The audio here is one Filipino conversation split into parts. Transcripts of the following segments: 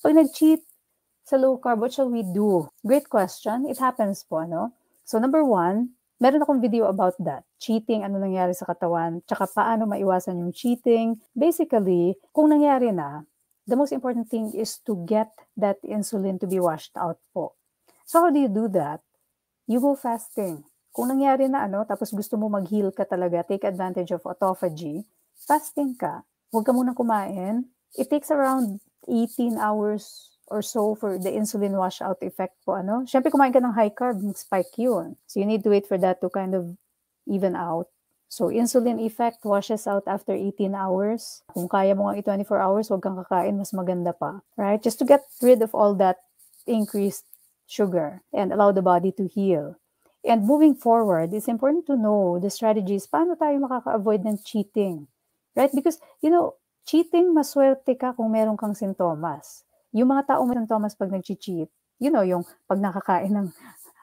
Pag nag-cheat sa low carb, what shall we do? Great question. It happens po, no? So number one, meron akong video about that. Cheating, ano nangyari sa katawan, tsaka paano maiwasan yung cheating. Basically, kung nangyari na, the most important thing is to get that insulin to be washed out po. So how do you do that? You go fasting. Kung nangyari na tapos gusto mo mag-heal ka talaga, take advantage of autophagy, fasting ka. Huwag ka munang kumain. It takes around 18 hours or so for the insulin washout effect po. Siyempre, kumain ka ng high carb, spike yun. So you need to wait for that to kind of even out. So insulin effect washes out after 18 hours. Kung kaya mo nga 24 hours, huwag kang kakain, mas maganda pa. Right? Just to get rid of all that increased sugar and allow the body to heal. And moving forward, it's important to know the strategies. Paano tayo makaka-avoid ng cheating? Right? Because, cheating, maswerte ka kung meron kang sintomas. Yung mga taong may sintomas pag nag-cheat, yung pag nakakain ng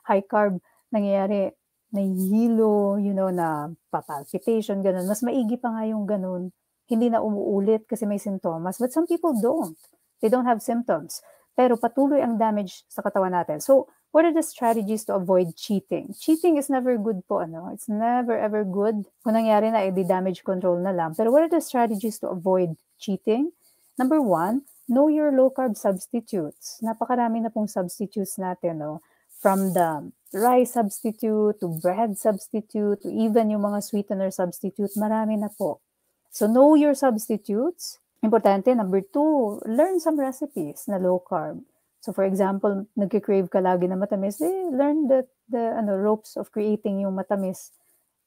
high carb, nangyayari, nahihilo, na palpitation, ganun. Mas maigi pa nga yung ganun. Hindi na umuulit kasi may sintomas. But some people don't. They don't have symptoms. Pero patuloy ang damage sa katawan natin. So, what are the strategies to avoid cheating? Cheating is never good po, It's never ever good. Kung nangyari na, di damage control na lang. Pero what are the strategies to avoid cheating? Number one, know your low-carb substitutes. Napakarami na pong substitutes natin, From the rice substitute, to bread substitute, to even yung mga sweetener substitute, marami na po. So, know your substitutes. Importante, number two, learn some recipes na low carb. So for example, nagki-crave ka lagi na matamis, learn the ropes of creating yung matamis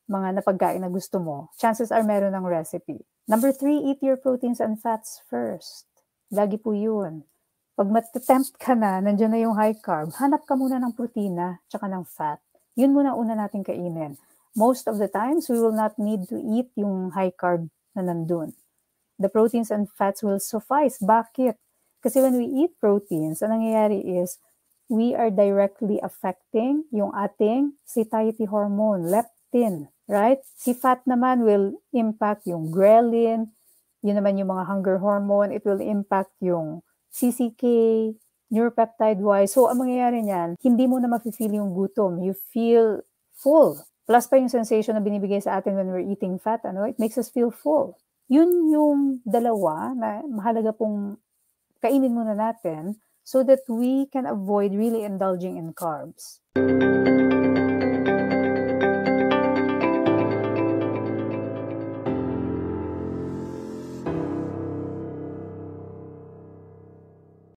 mga napagkain na gusto mo. Chances are meron ng recipe. Number three, eat your proteins and fats first. Lagi po yun. Pag mat-tempt ka na, nandiyan na yung high carb, hanap ka muna ng protina tsaka ng fat. Yun muna una natin kainin. Most of the times, we will not need to eat yung high carb na nandun. The proteins and fats will suffice. Bakit? Kasi when we eat proteins, ang nangyayari is we are directly affecting yung ating satiety hormone, leptin, right? Si fat naman will impact yung ghrelin, yun naman yung mga hunger hormone, it will impact yung CCK, neuropeptide-wise. So, ang mangyayari niyan, hindi mo na mafe-feel yung gutom. You feel full. Plus pa yung sensation na binibigay sa atin when we're eating fat, it makes us feel full. Yun yung dalawa na mahalaga pong kainin muna natin so that we can avoid really indulging in carbs.